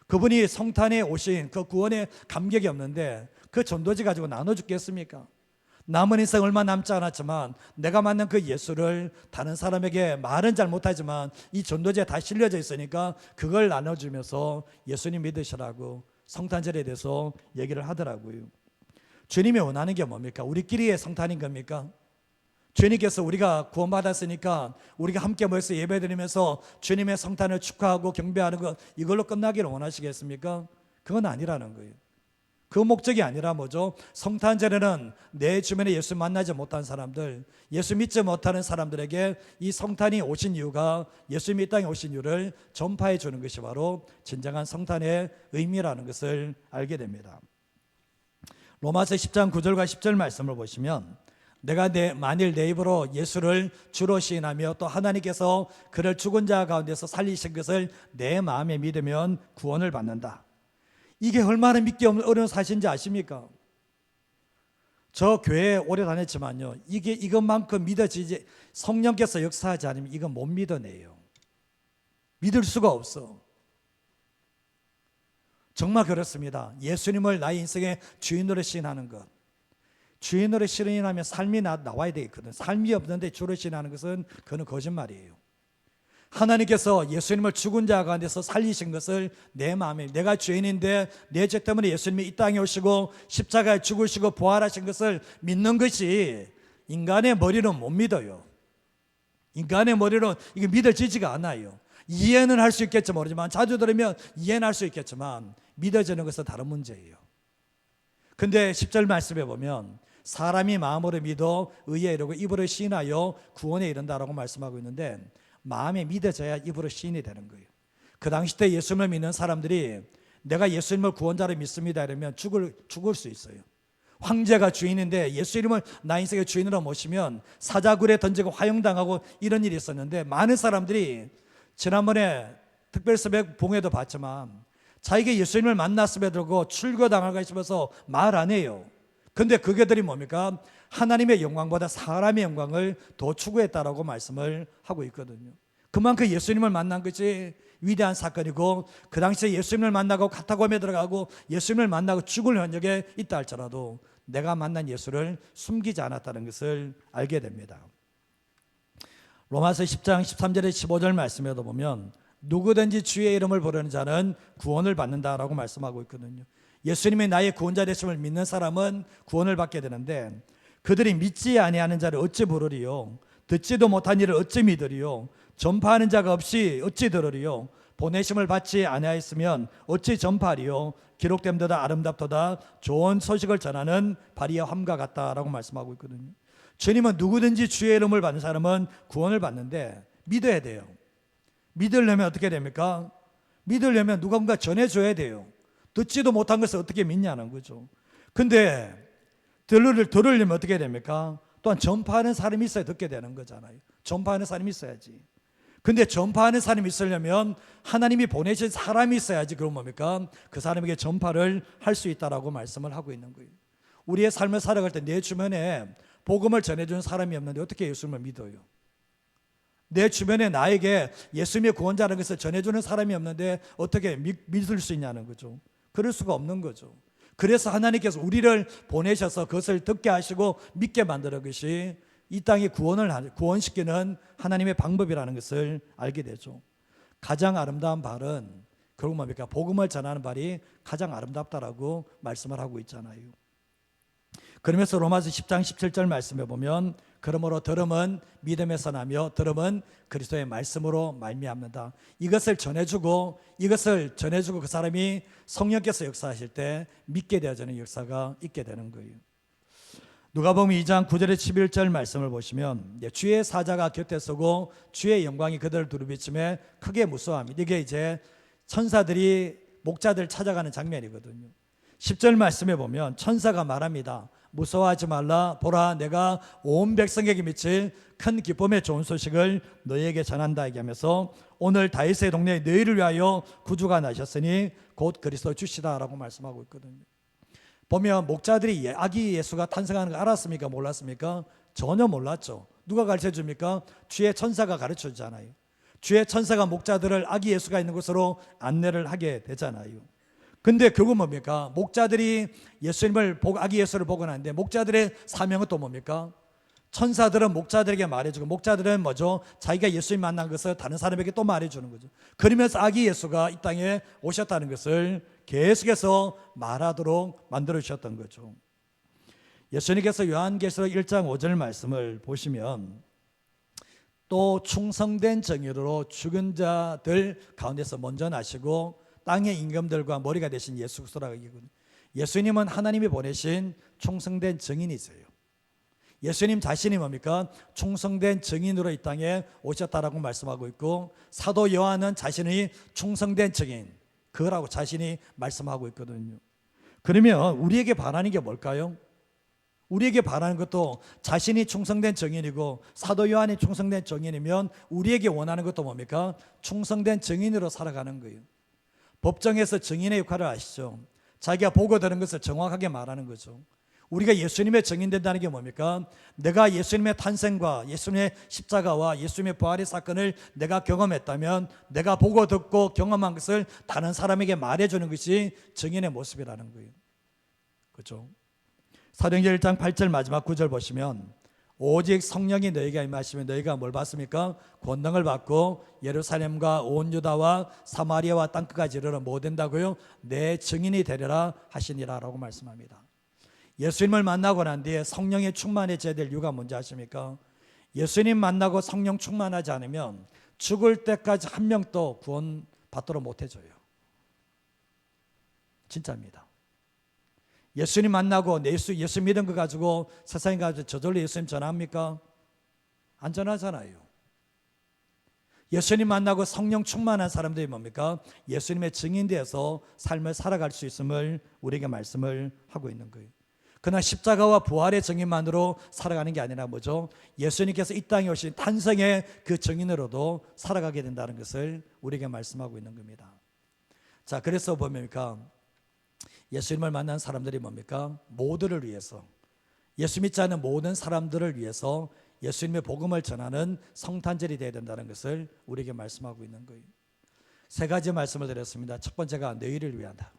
그분이 성탄에 오신 그 구원의 감격이 없는데 그 전도지 가지고 나눠주겠습니까? 남은 인생 얼마 남지 않았지만 내가 만난 그 예수를 다른 사람에게 말은 잘 못하지만 이 전도지에 다 실려져 있으니까 그걸 나눠주면서 예수님 믿으시라고 성탄절에 대해서 얘기를 하더라고요. 주님이 원하는 게 뭡니까? 우리끼리의 성탄인 겁니까? 주님께서 우리가 구원받았으니까 우리가 함께 모여서 예배드리면서 주님의 성탄을 축하하고 경배하는 것 이걸로 끝나기를 원하시겠습니까? 그건 아니라는 거예요. 그 목적이 아니라 뭐죠? 성탄절에는 내 주변에 예수 만나지 못한 사람들, 예수 믿지 못하는 사람들에게 이 성탄이 오신 이유가 예수님이 이 땅에 오신 이유를 전파해 주는 것이 바로 진정한 성탄의 의미라는 것을 알게 됩니다. 로마서 10장 9절과 10절 말씀을 보시면 내가 만일 내 입으로 예수를 주로 시인하며 또 하나님께서 그를 죽은 자 가운데서 살리신 것을 내 마음에 믿으면 구원을 받는다. 이게 얼마나 믿기 어려운 사실인지 아십니까? 저 교회에 오래 다녔지만요, 이것만큼 믿어지지, 성령께서 역사하지 않으면 이건 못 믿어내요. 믿을 수가 없어. 정말 그렇습니다. 예수님을 나의 인생의 주인으로 시인하는 것, 주인으로 시인하면 삶이 나와야 되거든. 삶이 없는데 주로 시인하는 것은 그건 거짓말이에요. 하나님께서 예수님을 죽은 자 가운데서 살리신 것을 내 마음에, 내가 죄인인데 내 죄 때문에 예수님이 이 땅에 오시고 십자가에 죽으시고 부활하신 것을 믿는 것이 인간의 머리는 못 믿어요. 인간의 머리로 이게 믿어지지가 않아요. 이해는 할 수 있겠지 모르지만, 자주 들으면 이해는 할 수 있겠지만 믿어지는 것은 다른 문제예요. 근데 10절 말씀에 보면 사람이 마음으로 믿어 의에 이르고 입으로 시인하여 구원에 이른다라고 말씀하고 있는데, 마음에 믿어져야 입으로 시인이 되는 거예요. 그 당시 때 예수님을 믿는 사람들이 내가 예수님을 구원자로 믿습니다 이러면 죽을 수 있어요. 황제가 주인인데 예수 이름을 나 인생의 주인으로 모시면 사자굴에 던지고 화형당하고 이런 일이 있었는데, 많은 사람들이 지난번에 특별새벽 봉회도 봤지만 자기가 예수님을 만났음에도 출교당할까 싶어서 말 안 해요. 근데 그게들이 뭡니까? 하나님의 영광보다 사람의 영광을 더 추구했다라고 말씀을 하고 있거든요. 그만큼 예수님을 만난 것이 위대한 사건이고, 그 당시에 예수님을 만나고 카타콤에 들어가고 예수님을 만나고 죽을 현역에 있다 할지라도 내가 만난 예수를 숨기지 않았다는 것을 알게 됩니다. 로마서 10장 13절에 15절 말씀에도 보면 누구든지 주의 이름을 부르는 자는 구원을 받는다라고 말씀하고 있거든요. 예수님이 나의 구원자 되심을 믿는 사람은 구원을 받게 되는데, 그들이 믿지 아니하는 자를 어찌 부르리요? 듣지도 못한 일을 어찌 믿으리요? 전파하는 자가 없이 어찌 들으리요? 보내심을 받지 아니하였으면 어찌 전파하리요? 기록됨보다 아름답도다 좋은 소식을 전하는 바리와 함과 같다라고 말씀하고 있거든요. 주님은 누구든지 주의 이름을 받는 사람은 구원을 받는데 믿어야 돼요. 믿으려면 어떻게 됩니까? 믿으려면 누군가 전해줘야 돼요. 듣지도 못한 것을 어떻게 믿냐는 거죠. 근데 들으려면 어떻게 됩니까? 또한 전파하는 사람이 있어야 듣게 되는 거잖아요. 전파하는 사람이 있어야지. 근데 전파하는 사람이 있으려면 하나님이 보내신 사람이 있어야지 그럼 뭡니까? 그 사람에게 전파를 할 수 있다라고 말씀을 하고 있는 거예요. 우리의 삶을 살아갈 때 내 주변에 복음을 전해주는 사람이 없는데 어떻게 예수님을 믿어요? 내 주변에 나에게 예수님의 구원자라는 것을 전해주는 사람이 없는데 어떻게 믿을 수 있냐는 거죠. 그럴 수가 없는 거죠. 그래서 하나님께서 우리를 보내셔서 그것을 듣게 하시고 믿게 만드는 것이 이 땅에 구원시키는 하나님의 방법이라는 것을 알게 되죠. 가장 아름다운 발은 결국 뭡니까? 복음을 전하는 발이 가장 아름답다라고 말씀을 하고 있잖아요. 그러면서 로마서 10장 17절 말씀에 보면 그러므로 들음은 믿음에서 나며 들음은 그리스도의 말씀으로 말미암는다. 이것을 전해주고 그 사람이 성령께서 역사하실 때 믿게 되어지는 역사가 있게 되는 거예요. 누가복음 2장 9절에 11절 말씀을 보시면 주의 사자가 곁에 서고 주의 영광이 그들을 두루비침에 크게 무서워합니다. 이게 이제 천사들이 목자들 찾아가는 장면이거든요. 10절 말씀에 보면 천사가 말합니다. 무서워하지 말라. 보라, 내가 온 백성에게 미칠 큰 기쁨의 좋은 소식을 너희에게 전한다 얘기하면서 오늘 다윗의 동네에 너희를 위하여 구주가 나셨으니 곧 그리스도 주시다라고 말씀하고 있거든요. 보면 목자들이 아기 예수가 탄생하는 거 알았습니까? 몰랐습니까? 전혀 몰랐죠. 누가 가르쳐 줍니까? 주의 천사가 가르쳐 주잖아요. 주의 천사가 목자들을 아기 예수가 있는 곳으로 안내를 하게 되잖아요. 근데 결국 뭡니까? 목자들이 아기 예수를 보고 나는데 목자들의 사명은 또 뭡니까? 천사들은 목자들에게 말해주고 목자들은 뭐죠? 자기가 예수님 만난 것을 다른 사람에게 또 말해주는 거죠. 그러면서 아기 예수가 이 땅에 오셨다는 것을 계속해서 말하도록 만들어 주셨던 거죠. 예수님께서 요한계시록 1장 5절 말씀을 보시면 또 충성된 정의로 죽은 자들 가운데서 먼저 나시고 땅의 임금들과 머리가 되신 예수 그리스도라고 얘기하거든요. 예수님은 하나님이 보내신 충성된 증인이세요. 예수님 자신이 뭡니까? 충성된 증인으로 이 땅에 오셨다라고 말씀하고 있고 사도 요한은 자신의 충성된 증인 그거라고 자신이 말씀하고 있거든요. 그러면 우리에게 바라는 게 뭘까요? 우리에게 바라는 것도 자신이 충성된 증인이고 사도 요한이 충성된 증인이면 우리에게 원하는 것도 뭡니까? 충성된 증인으로 살아가는 거예요. 법정에서 증인의 역할을 아시죠? 자기가 보고 들은 것을 정확하게 말하는 거죠. 우리가 예수님의 증인된다는 게 뭡니까? 내가 예수님의 탄생과 예수님의 십자가와 예수님의 부활의 사건을 내가 경험했다면 내가 보고 듣고 경험한 것을 다른 사람에게 말해주는 것이 증인의 모습이라는 거예요. 그렇죠? 사도행전 1장 8절 마지막 9절 보시면 오직 성령이 너희에게 임하시면 너희가 뭘 받습니까? 권능을 받고 예루살렘과 온 유다와 사마리아와 땅끝까지 이르러 뭐 된다고요? 내 증인이 되리라 하시니라 라고 말씀합니다. 예수님을 만나고 난 뒤에 성령에 충만해져야 될 이유가 뭔지 아십니까? 예수님 만나고 성령 충만하지 않으면 죽을 때까지 한 명도 구원 받도록 못해줘요. 진짜입니다. 예수님 만나고 예수 믿은 거 가지고 세상에 가서 저절로 예수님 전합니까? 안 전하잖아요. 예수님 만나고 성령 충만한 사람들이 뭡니까? 예수님의 증인되어서 삶을 살아갈 수 있음을 우리에게 말씀을 하고 있는 거예요. 그러나 십자가와 부활의 증인만으로 살아가는 게 아니라 뭐죠? 예수님께서 이 땅에 오신 탄생의 그 증인으로도 살아가게 된다는 것을 우리에게 말씀하고 있는 겁니다. 자, 그래서 뭡니까? 예수님을 만난 사람들이 뭡니까? 모두를 위해서, 예수 믿지 않는 모든 사람들을 위해서 예수님의 복음을 전하는 성탄절이 되어야 된다는 것을 우리에게 말씀하고 있는 거예요. 세 가지 말씀을 드렸습니다. 첫 번째가 너희를 위하다.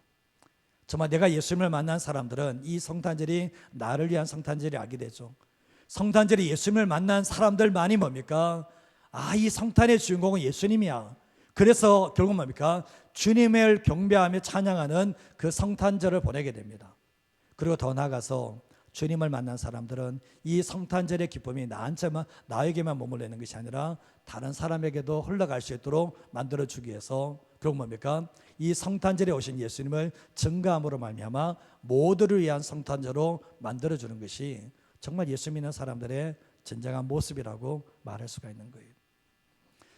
정말 내가 예수님을 만난 사람들은 이 성탄절이 나를 위한 성탄절이 알게 되죠. 성탄절이 예수님을 만난 사람들만이 뭡니까? 이 성탄의 주인공은 예수님이야. 그래서 결국 뭡니까? 주님을 경배하며 찬양하는 그 성탄절을 보내게 됩니다. 그리고 더 나아가서 주님을 만난 사람들은 이 성탄절의 기쁨이 나에게만 머물러있는 것이 아니라 다른 사람에게도 흘러갈 수 있도록 만들어주기 위해서 결국 뭡니까? 이 성탄절에 오신 예수님을 증거함으로 말미암아 모두를 위한 성탄절로 만들어주는 것이 정말 예수 믿는 사람들의 진정한 모습이라고 말할 수가 있는 거예요.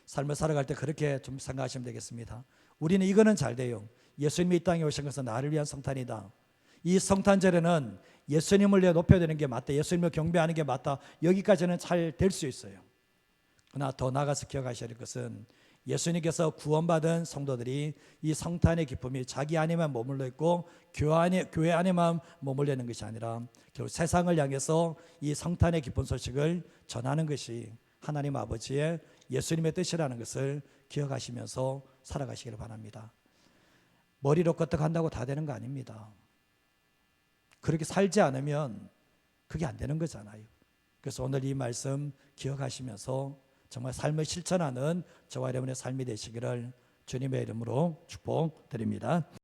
삶을 살아갈 때 그렇게 좀 생각하시면 되겠습니다. 우리는 이거는 잘 돼요. 예수님이 이 땅에 오신 것은 나를 위한 성탄이다. 이 성탄절에는 예수님을 높여야 되는 게 맞다. 예수님을 경배하는 게 맞다. 여기까지는 잘 될 수 있어요. 그러나 더 나아가서 기억하셔야 할 것은 예수님께서 구원받은 성도들이 이 성탄의 기쁨이 자기 안에만 머물러 있고 교회 안에만 머물러 있는 것이 아니라 결국 세상을 향해서 이 성탄의 기쁜 소식을 전하는 것이 하나님 아버지의 예수님의 뜻이라는 것을 기억하시면서 살아가시기를 바랍니다. 머리로 끄떡한다고 다 되는 거 아닙니다. 그렇게 살지 않으면 그게 안 되는 거잖아요. 그래서 오늘 이 말씀 기억하시면서 정말 삶을 실천하는 저와 여러분의 삶이 되시기를 주님의 이름으로 축복드립니다.